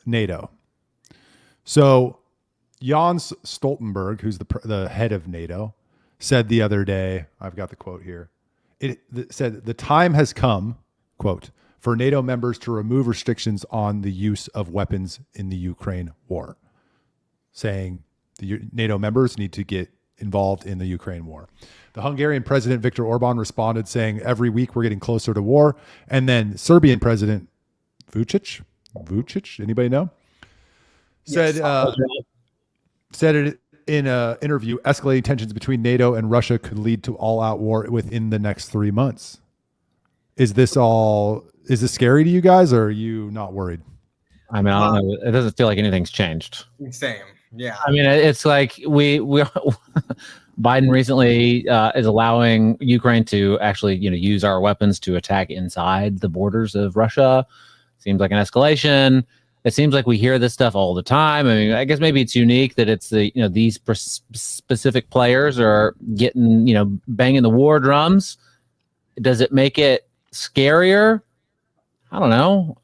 NATO. So Jens Stoltenberg, who's the head of NATO, said the other day, I've got the quote here. It said, the time has come, quote, for NATO members to remove restrictions on the use of weapons in the Ukraine war, saying the NATO members need to get involved in the Ukraine war. The Hungarian President Viktor Orban responded saying, every week we're getting closer to war. And then Serbian President Vučić, anybody know? Said it in an interview, escalating tensions between NATO and Russia could lead to all-out war within the next 3 months. Is this scary to you guys, or are you not worried? I mean, I don't know. It doesn't feel like anything's changed. Same. Yeah. I mean, it's like we Biden recently is allowing Ukraine to actually, use our weapons to attack inside the borders of Russia. Seems like an escalation. It seems like we hear this stuff all the time. I mean, I guess maybe it's unique that it's these specific players are getting, banging the war drums. Does it make it scarier? I don't know.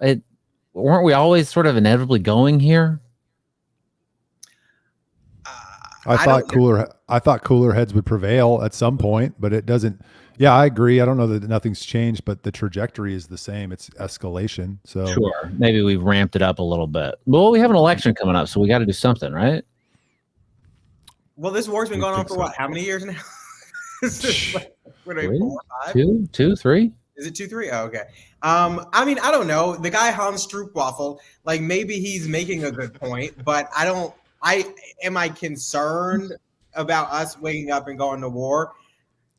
Weren't we always sort of inevitably going here? I thought cooler heads would prevail at some point, but it doesn't. Yeah, I agree. I don't know that nothing's changed, but the trajectory is the same. It's escalation. So sure, maybe we've ramped it up a little bit. Well, we have an election coming up, so we got to do something, right? Well, this war's been going on for what? How many years now? What are we, 4, 5? 2, 3? Is it 2, 3? Oh, okay. I mean, I don't know. The guy Hans Stroopwafel, like maybe he's making a good point, but am I concerned about us waking up and going to war?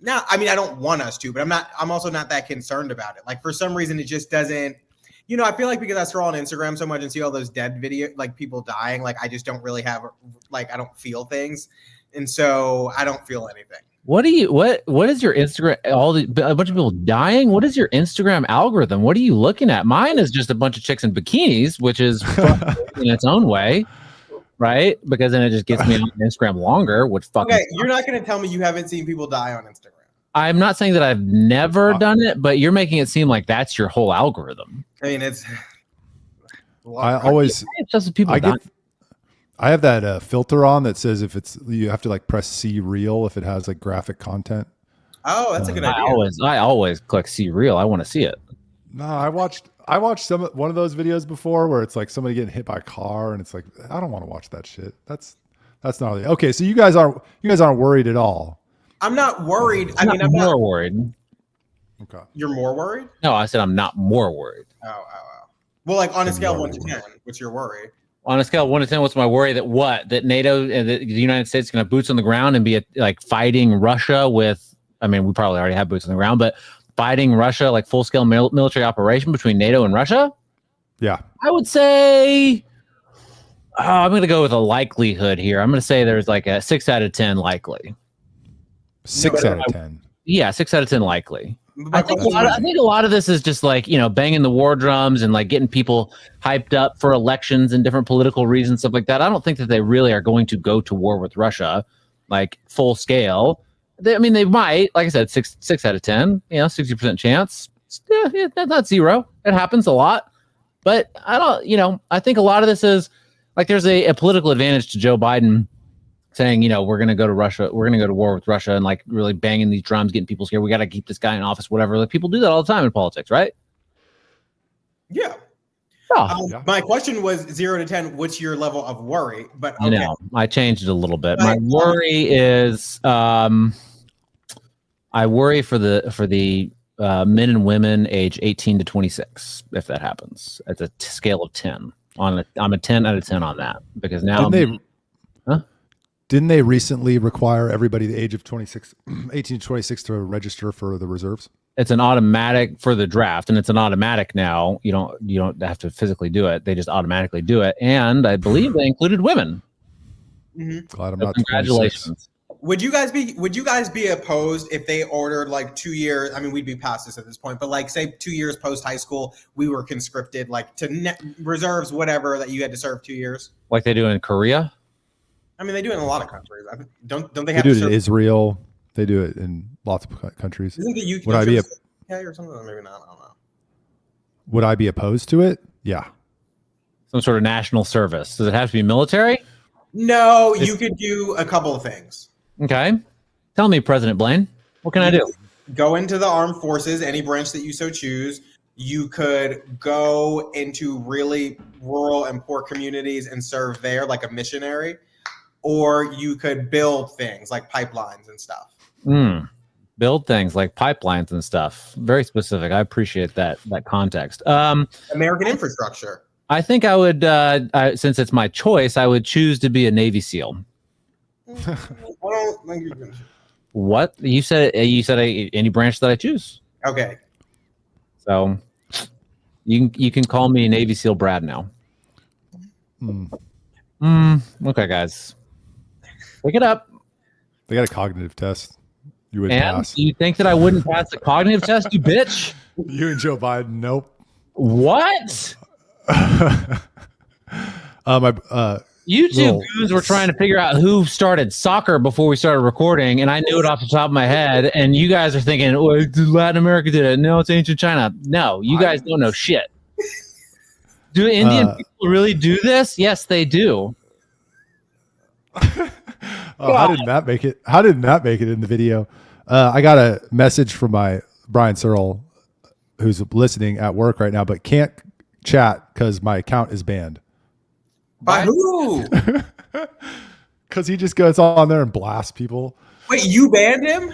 No, I mean, I don't want us to, but I'm also not that concerned about it. Like for some reason, it just doesn't, I feel like because I scroll on Instagram so much and see all those dead videos, like people dying, like I just don't really have, like, I don't feel things. And so I don't feel anything. What is your Instagram? A bunch of people dying. What is your Instagram algorithm? What are you looking at? Mine is just a bunch of chicks in bikinis, which is in its own way. Right? Because then it just gets me on Instagram longer, which fucking okay, you're not going to tell me you haven't seen people die on Instagram. I'm not saying that I've never done it, but you're making it seem like that's your whole algorithm. I mean, it's just people I have that filter on that says if it's, you have to like press see real if it has like graphic content. Oh, that's a good idea. I always click see real. I want to see it. No, I watched one of those videos before where it's like somebody getting hit by a car and it's like, I don't want to watch that shit. That's not really okay. So you guys aren't worried at all. I'm not worried. I'm more worried. Okay. You're more worried? No, I said I'm not more worried. Oh. Well, like on a scale of 1 to 10, what's your worry? On a scale of 1 to 10, what's my worry that NATO and the United States is going to have boots on the ground and be like fighting Russia with, I mean, we probably already have boots on the ground, but fighting Russia, like full-scale military operation between NATO and Russia? Yeah. I would say, I'm going to go with a likelihood here. I'm going to say there's like a 6 out of 10 likely. 6 out of 10? Yeah, 6 out of 10 likely. I think a lot of this is just like, banging the war drums and like getting people hyped up for elections and different political reasons, stuff like that. I don't think that they really are going to go to war with Russia, like full scale. They might, like I said, 6 out of 10, 60% chance. Yeah, that's not zero. It happens a lot. But I think a lot of this is like there's a political advantage to Joe Biden saying, we're going to go to Russia. We're going to go to war with Russia and like really banging these drums, getting people scared. We got to keep this guy in office, whatever. Like people do that all the time in politics, right? Yeah. My question was 0 to 10. What's your level of worry? But okay. I changed it a little bit. My worry is, I worry for the men and women age 18 to 26 if that happens at the scale of 10. I'm a 10 out of 10 on that because now didn't they recently require everybody the age of 18 to 26 to register for the reserves? It's an automatic for the draft, and it's an automatic now. You don't have to physically do it; they just automatically do it. And I believe they included women. Mm-hmm. Glad I'm not. Congratulations. 26. Would you guys be opposed if they ordered like 2 years? I mean, we'd be past this at this point, but like say 2 years post high school, we were conscripted like to reserves, whatever that you had to serve 2 years, like they do in Korea. I mean, they do it in a lot of countries. Don't they They have do to it serve? in Israel. They do it in lots of countries. Isn't the UK Would I be or something? Maybe not. I don't know. Would I be opposed to it? Yeah. some sort of national service? Does it have to be military? No, you could do a couple of things. Okay. Tell me, President Blain, what can I do? Go into the armed forces, any branch that you so choose. You could go into really rural and poor communities and serve there like a missionary, or you could build things like pipelines and stuff. Build things like pipelines and stuff. Very specific. I appreciate that context. American infrastructure. I think I would, since it's my choice, I would choose to be a Navy SEAL. I don't think you can. What you said? Any branch that I choose. Okay. So you can call me Navy SEAL Brad now. Okay, guys, pick it up. They got a cognitive test. You wouldn't pass. You think that I wouldn't pass the cognitive test, you bitch? You and Joe Biden, nope. What? You two goons were trying to figure out who started soccer before we started recording, and I knew it off the top of my head. And you guys are thinking, "Oh, Latin America did it. No, it's ancient China." No, you guys don't know shit. Do Indian people really do this? Yes, they do. How did Matt make it? How did Matt make it in the video? I got a message from my Brian Searle, who's listening at work right now, but can't chat because my account is banned. By who? Because he just goes on there and blasts people. Wait, you banned him?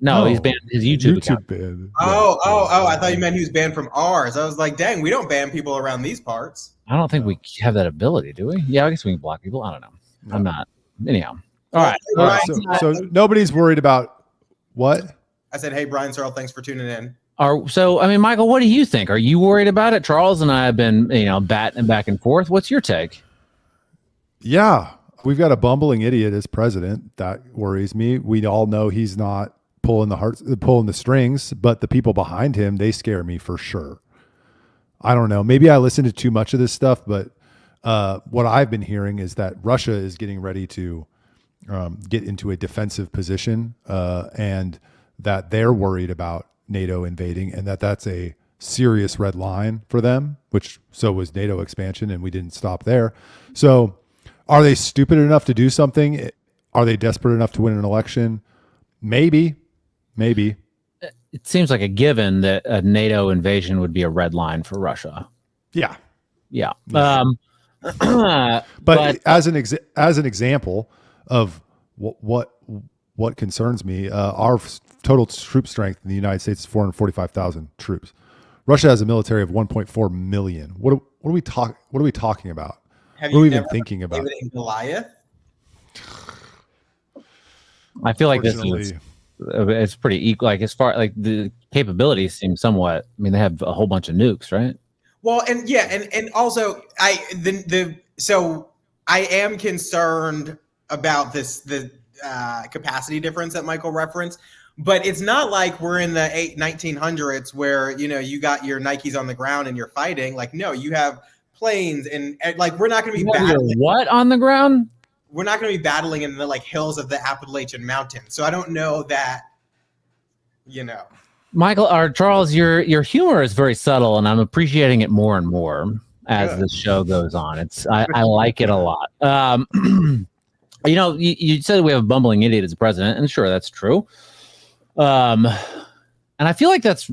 No, he's banned his YouTube account. Banned. Oh! I thought you meant he was banned from ours. I was like, dang, we don't ban people around these parts. I don't think we have that ability, do we? Yeah, I guess we can block people. I don't know. No. I'm not. Anyhow. All right. So nobody's worried about what? I said, hey, Brian Searle, thanks for tuning in. Michael, what do you think? Are you worried about it? Charles and I have been, batting back and forth. What's your take? Yeah, we've got a bumbling idiot as president. That worries me. We all know he's not pulling the strings, but the people behind him, they scare me for sure. I don't know. Maybe I listened to too much of this stuff, but what I've been hearing is that Russia is getting ready to get into a defensive position, and that they're worried about NATO invading, and that's a serious red line for them, so was NATO expansion, and we didn't stop there. So are they stupid enough to do something? Are they desperate enough to win an election? Maybe. It seems like a given that a NATO invasion would be a red line for Russia. Yeah. But as an example of what concerns me, our total troop strength in the United States is 445,000 troops. Russia has a military of 1.4 million. What are we talking about? Have what are you we never even thinking about? David Goliath? I feel like it's pretty equal. Like as far like the capabilities seem somewhat. I mean, they have a whole bunch of nukes, right? Well, and also so I am concerned about the capacity difference that Michael referenced, but it's not like we're in the 1900s where you got your Nikes on the ground and you're fighting. Like, no, you have planes and like we're not going to be battling. What on the ground? We're not going to be battling in the hills of the Appalachian Mountains. So I don't know that. Michael or Charles, your humor is very subtle, and I'm appreciating it more and more as the show goes on. I like it a lot. You said we have a bumbling idiot as president, and sure, that's true. And I feel like that's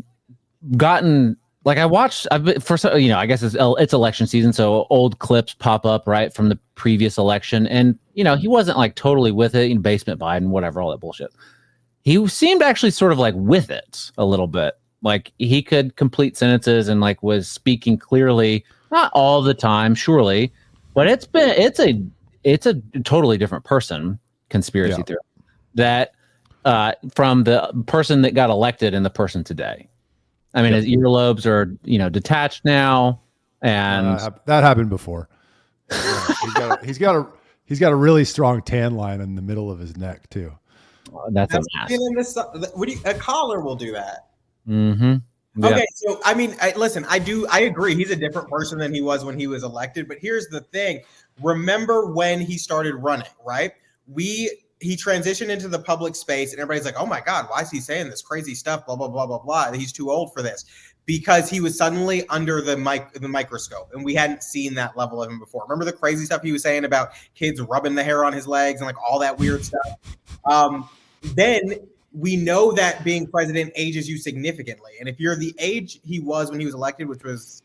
gotten like I guess it's election season, so old clips pop up right from the previous election, and he wasn't like totally with it. Basement Biden, whatever, all that bullshit. He seemed actually sort of like with it a little bit. Like he could complete sentences and like was speaking clearly, not all the time, surely, but it's a totally different person. Conspiracy theory that from the person that got elected and the person today. I mean, his earlobes are detached now, and that happened before. He's got a really strong tan line in the middle of his neck too. That's a mess. A collar will do that. Mm-hmm. Yeah. Okay, so I mean, I agree. He's a different person than he was when he was elected. But here's the thing: remember when he started running, right? He transitioned into the public space, and everybody's like, "Oh my God, why is he saying this crazy stuff?" Blah blah blah blah blah. He's too old for this. because he was suddenly under the microscope, and we hadn't seen that level of him before. Remember the crazy stuff he was saying about kids rubbing the hair on his legs and like all that weird stuff? Then we know that being president ages you significantly. And if you're the age he was when he was elected, which was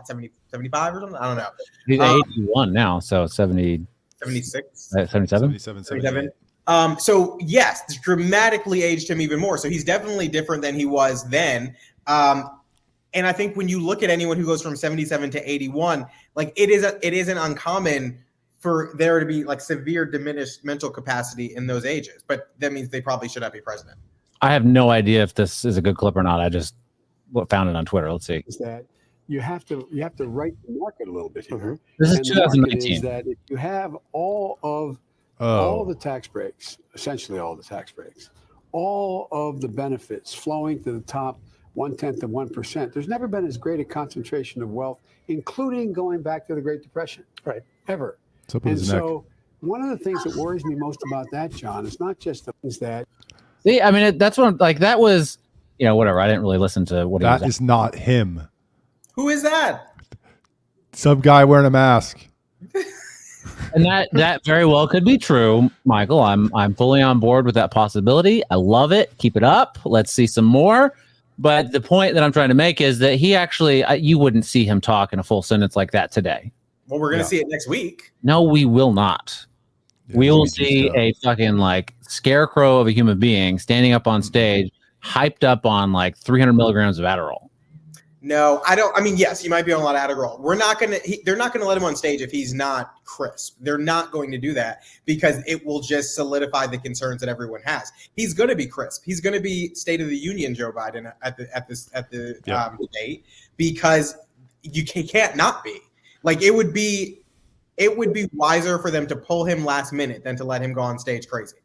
70, 75 or something? I don't know. He's 81 now, so 70, 76, 77? 77. So yes, it's dramatically aged him even more. So he's definitely different than he was then. And I think when you look at anyone who goes from 77 to 81, like it isn't uncommon for there to be like severe diminished mental capacity in those ages, but that means they probably should not be president. I have no idea if this is a good clip or not. I just found it on Twitter. Let's see. Is that you have to write the market a little bit here. This is And the market 2019. is that if you have all of the tax breaks, essentially all the tax breaks, all of the benefits flowing to the top 0.1% of 1%, there's never been as great a concentration of wealth, including going back to the Great Depression, right? Ever. And so one of the things that worries me most about that, John, is not just the things that. See, I mean, that's what like that was, whatever. I didn't really listen to what he was. That is not him. Who is that? Some guy wearing a mask. And that very well could be true, Michael. I'm fully on board with that possibility. I love it. Keep it up. Let's see some more. But the point that I'm trying to make is that he actually, you wouldn't see him talk in a full sentence like that today. Well, we're going to see it next week. No, we will not. Yeah, we will see a fucking like scarecrow of a human being standing up on stage, hyped up on like 300 milligrams of Adderall. No, I don't. I mean, yes, he might be on a lot of Adderall. They're not going to let him on stage if he's not crisp. They're not going to do that because it will just solidify the concerns that everyone has. He's going to be crisp. He's going to be State of the Union Joe Biden at the debate because he can't not be. Like it would be wiser for them to pull him last minute than to let him go on stage crazy.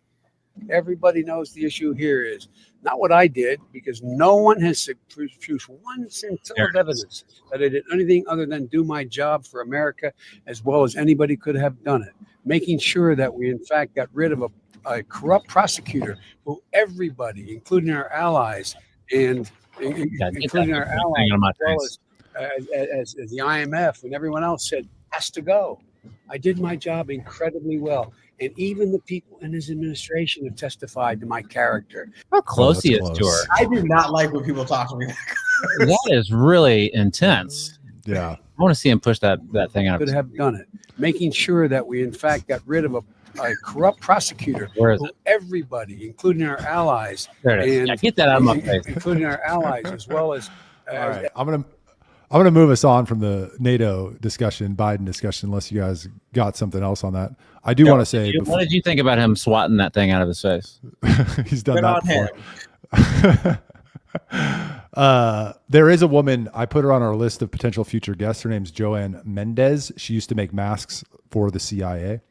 Everybody knows the issue here is not what I did, because no one has produced one scintilla of evidence that I did anything other than do my job for America as well as anybody could have done it. Making sure that we, in fact, got rid of a corrupt prosecutor who everybody, including our allies, and including our allies, as well as the IMF and everyone else said, has to go. I did my job incredibly well. And even the people in his administration have testified to my character. How close he is to her. I do not like when people talk to me. That is really intense. Yeah. I want to see him push that thing out. Could have done it. Making sure that we, in fact, got rid of a corrupt prosecutor. Where is it? Everybody, including our allies. There it is. And yeah, get that out of my face. Including our allies as well as. All right. I'm gonna move us on from the NATO discussion, Biden discussion, unless you guys got something else on that. I do want to say, what did you think about him swatting that thing out of his face? He's done that before. There is a woman, I put her on our list of potential future guests. Her name's Joanne Mendez. She used to make masks for the CIA,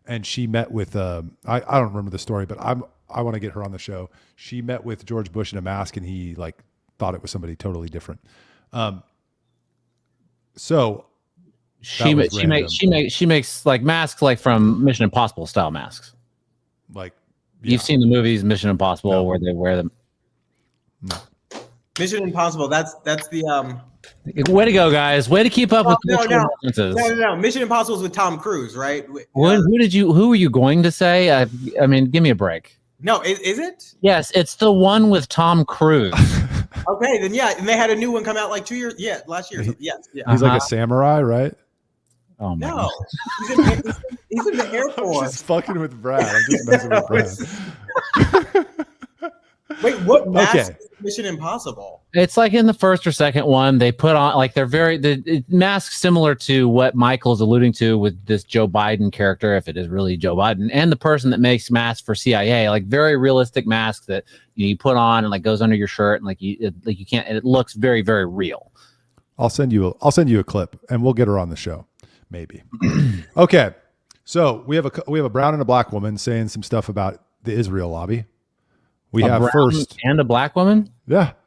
and she met with I don't remember the story, but I want to get her on the show. She met with George Bush in a mask, and he like thought it was somebody totally different. So she makes like masks like from Mission Impossible style masks. Like you've seen the movies Mission Impossible where they wear them. No. Mission Impossible. That's the Way to go, guys! Way to keep up with cultural references. No. Mission Impossible is with Tom Cruise, right? Who were you going to say? I mean, give me a break. No, is it? Yes, it's the one with Tom Cruise. Okay, then yeah, and they had a new one come out like 2 years. Yeah, last year. Yes, yeah. He's like a samurai, right? Oh my no, God. he's in the Air Force. I'm just fucking with Brad. I'm just messing with Brad. Wait, what mask is Mission Impossible? It's like in the first or second one, they put on like the masks similar to what Michael's alluding to with this Joe Biden character, if it is really Joe Biden, and the person that makes masks for CIA, like very realistic masks that you put on and like goes under your shirt and you can't, and it looks very, very real. I'll send you a clip and we'll get her on the show. Maybe. Okay. So we have a brown and a black woman saying some stuff about the Israel lobby. We have first and a black woman. Yeah.